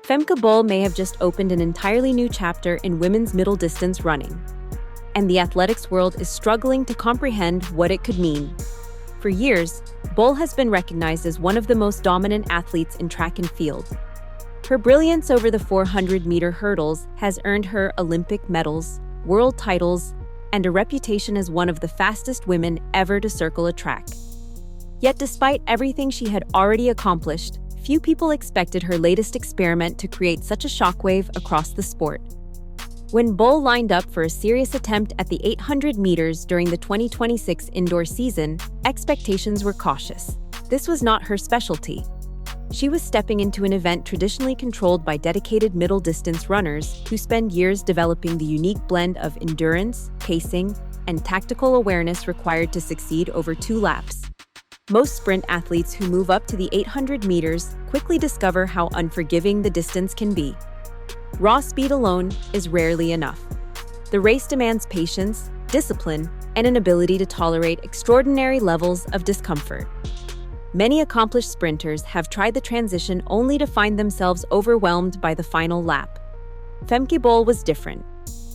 Femke Bol may have just opened an entirely new chapter in women's middle distance running, and the athletics world is struggling to comprehend what it could mean. For years, Bol has been recognized as one of the most dominant athletes in track and field. Her brilliance over the 400-meter hurdles has earned her Olympic medals, world titles, and a reputation as one of the fastest women ever to circle a track. Yet despite everything she had already accomplished, few people expected her latest experiment to create such a shockwave across the sport. When Bol lined up for a serious attempt at the 800 meters during the 2026 indoor season, expectations were cautious. This was not her specialty. She was stepping into an event traditionally controlled by dedicated middle-distance runners who spend years developing the unique blend of endurance, pacing, and tactical awareness required to succeed over 2 laps. Most sprint athletes who move up to the 800 meters quickly discover how unforgiving the distance can be. Raw speed alone is rarely enough. The race demands patience, discipline, and an ability to tolerate extraordinary levels of discomfort. Many accomplished sprinters have tried the transition only to find themselves overwhelmed by the final lap. Femke Bol was different.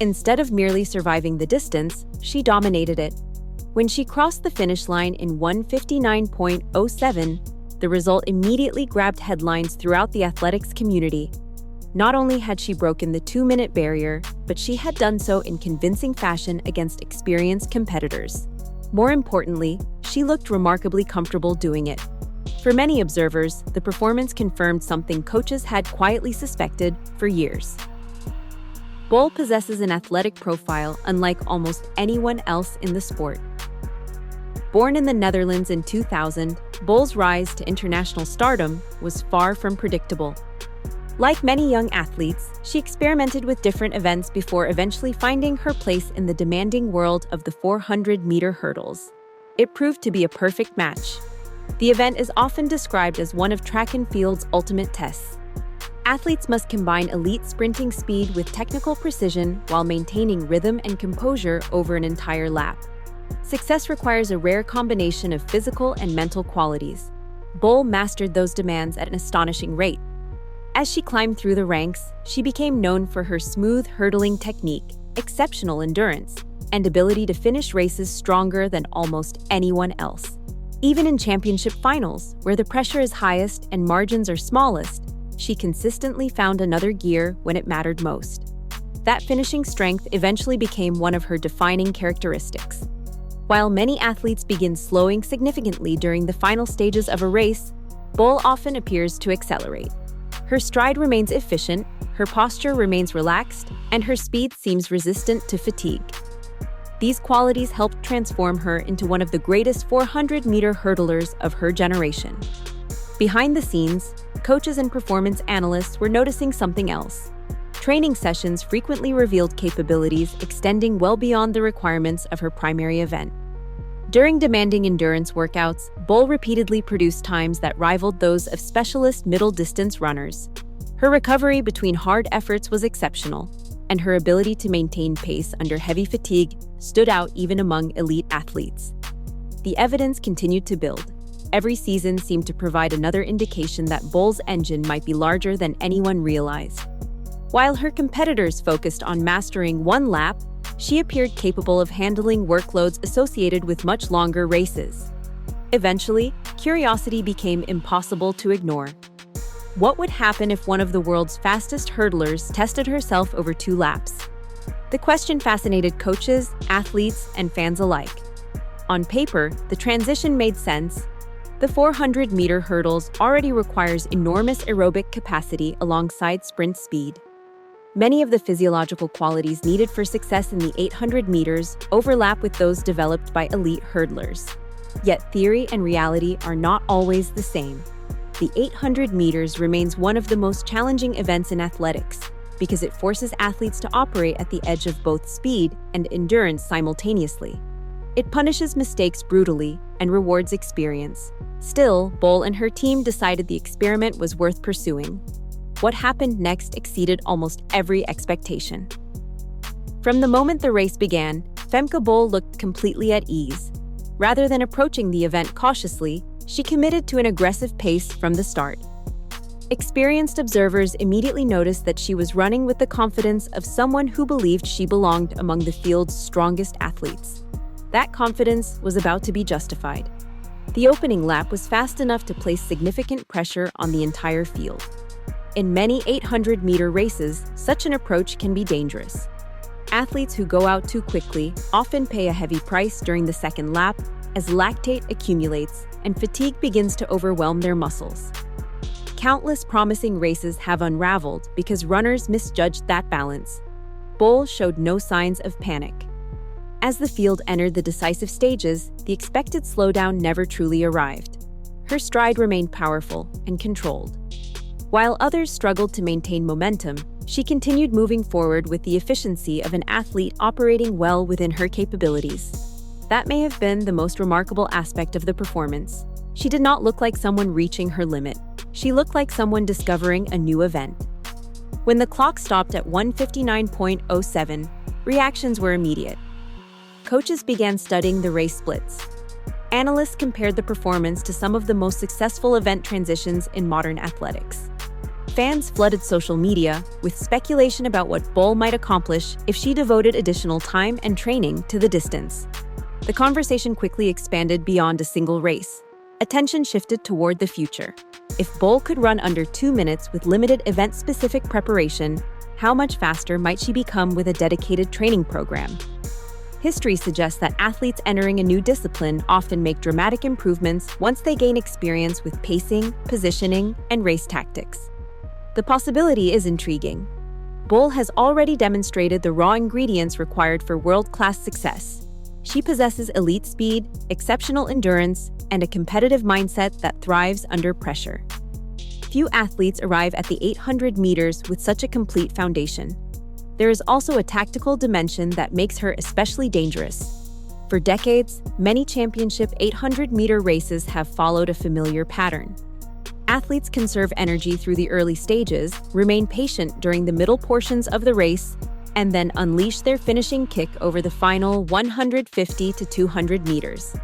Instead of merely surviving the distance, she dominated it. When she crossed the finish line in 1:59.07, the result immediately grabbed headlines throughout the athletics community. Not only had she broken the 2-minute barrier, but she had done so in convincing fashion against experienced competitors. More importantly, she looked remarkably comfortable doing it. For many observers, the performance confirmed something coaches had quietly suspected for years. Bol possesses an athletic profile unlike almost anyone else in the sport. Born in the Netherlands in 2000, Bol's rise to international stardom was far from predictable. Like many young athletes, she experimented with different events before eventually finding her place in the demanding world of the 400-meter hurdles. It proved to be a perfect match. The event is often described as one of track and field's ultimate tests. Athletes must combine elite sprinting speed with technical precision while maintaining rhythm and composure over an entire lap. Success requires a rare combination of physical and mental qualities. Bol mastered those demands at an astonishing rate. As she climbed through the ranks, she became known for her smooth hurdling technique, exceptional endurance, and ability to finish races stronger than almost anyone else. Even in championship finals, where the pressure is highest and margins are smallest, she consistently found another gear when it mattered most. That finishing strength eventually became one of her defining characteristics. While many athletes begin slowing significantly during the final stages of a race, Bol often appears to accelerate. Her stride remains efficient, her posture remains relaxed, and her speed seems resistant to fatigue. These qualities helped transform her into one of the greatest 400-meter hurdlers of her generation. Behind the scenes, coaches and performance analysts were noticing something else. Training sessions frequently revealed capabilities extending well beyond the requirements of her primary event. During demanding endurance workouts, Bol repeatedly produced times that rivaled those of specialist middle-distance runners. Her recovery between hard efforts was exceptional, and her ability to maintain pace under heavy fatigue stood out even among elite athletes. The evidence continued to build. Every season seemed to provide another indication that Bol's engine might be larger than anyone realized. While her competitors focused on mastering one lap, she appeared capable of handling workloads associated with much longer races. Eventually, curiosity became impossible to ignore. What would happen if one of the world's fastest hurdlers tested herself over 2 laps? The question fascinated coaches, athletes, and fans alike. On paper, the transition made sense. The 400-meter hurdles already requires enormous aerobic capacity alongside sprint speed. Many of the physiological qualities needed for success in the 800 meters overlap with those developed by elite hurdlers. Yet theory and reality are not always the same. The 800 meters remains one of the most challenging events in athletics because it forces athletes to operate at the edge of both speed and endurance simultaneously. It punishes mistakes brutally and rewards experience. Still, Bol and her team decided the experiment was worth pursuing. What happened next exceeded almost every expectation. From the moment the race began, Femke Bol looked completely at ease. Rather than approaching the event cautiously, she committed to an aggressive pace from the start. Experienced observers immediately noticed that she was running with the confidence of someone who believed she belonged among the field's strongest athletes. That confidence was about to be justified. The opening lap was fast enough to place significant pressure on the entire field. In many 800-meter races, such an approach can be dangerous. Athletes who go out too quickly often pay a heavy price during the second lap as lactate accumulates and fatigue begins to overwhelm their muscles. Countless promising races have unraveled because runners misjudged that balance. Bol showed no signs of panic. As the field entered the decisive stages, the expected slowdown never truly arrived. Her stride remained powerful and controlled. While others struggled to maintain momentum, she continued moving forward with the efficiency of an athlete operating well within her capabilities. That may have been the most remarkable aspect of the performance. She did not look like someone reaching her limit. She looked like someone discovering a new event. When the clock stopped at 1:59.07, reactions were immediate. Coaches began studying the race splits. Analysts compared the performance to some of the most successful event transitions in modern athletics. Fans flooded social media with speculation about what Bol might accomplish if she devoted additional time and training to the distance. The conversation quickly expanded beyond a single race. Attention shifted toward the future. If Bol could run under 2 minutes with limited event-specific preparation, how much faster might she become with a dedicated training program? History suggests that athletes entering a new discipline often make dramatic improvements once they gain experience with pacing, positioning, and race tactics. The possibility is intriguing. Bol has already demonstrated the raw ingredients required for world-class success. She possesses elite speed, exceptional endurance, and a competitive mindset that thrives under pressure. Few athletes arrive at the 800 meters with such a complete foundation. There is also a tactical dimension that makes her especially dangerous. For decades, many championship 800-meter races have followed a familiar pattern. Athletes conserve energy through the early stages, remain patient during the middle portions of the race, and then unleash their finishing kick over the final 150 to 200 meters.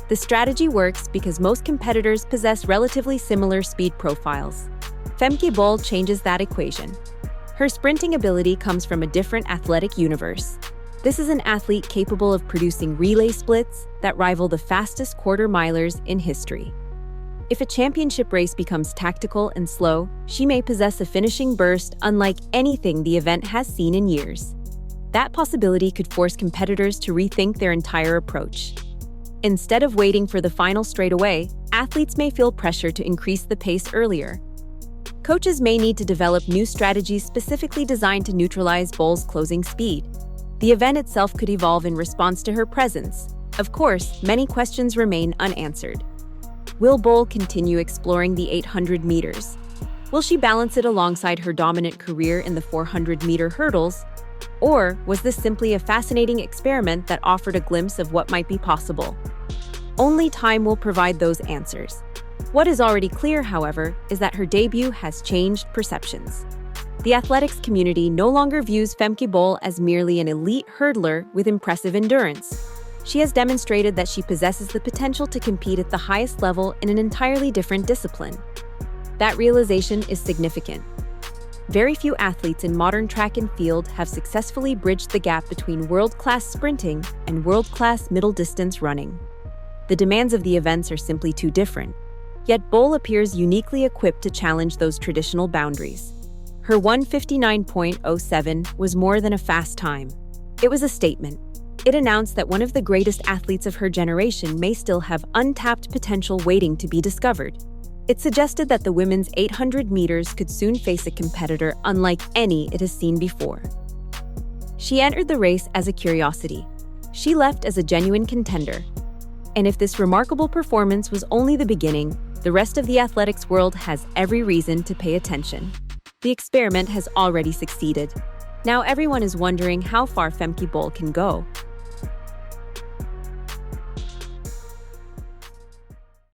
The strategy works because most competitors possess relatively similar speed profiles. Femke Bol changes that equation. Her sprinting ability comes from a different athletic universe. This is an athlete capable of producing relay splits that rival the fastest quarter-milers in history. If a championship race becomes tactical and slow, she may possess a finishing burst unlike anything the event has seen in years. That possibility could force competitors to rethink their entire approach. Instead of waiting for the final straightaway, athletes may feel pressure to increase the pace earlier. Coaches may need to develop new strategies specifically designed to neutralize Bol's closing speed. The event itself could evolve in response to her presence. Of course, many questions remain unanswered. Will Bol continue exploring the 800 meters? Will she balance it alongside her dominant career in the 400-meter hurdles? Or was this simply a fascinating experiment that offered a glimpse of what might be possible? Only time will provide those answers. What is already clear, however, is that her debut has changed perceptions. The athletics community no longer views Femke Bol as merely an elite hurdler with impressive endurance. She has demonstrated that she possesses the potential to compete at the highest level in an entirely different discipline. That realization is significant. Very few athletes in modern track and field have successfully bridged the gap between world-class sprinting and world-class middle-distance running. The demands of the events are simply too different. Yet Bol appears uniquely equipped to challenge those traditional boundaries. Her 1:59.07 was more than a fast time. It was a statement. It announced that one of the greatest athletes of her generation may still have untapped potential waiting to be discovered. It suggested that the women's 800 meters could soon face a competitor unlike any it has seen before. She entered the race as a curiosity. She left as a genuine contender. And if this remarkable performance was only the beginning, the rest of the athletics world has every reason to pay attention. The experiment has already succeeded. Now everyone is wondering how far Femke Bol can go.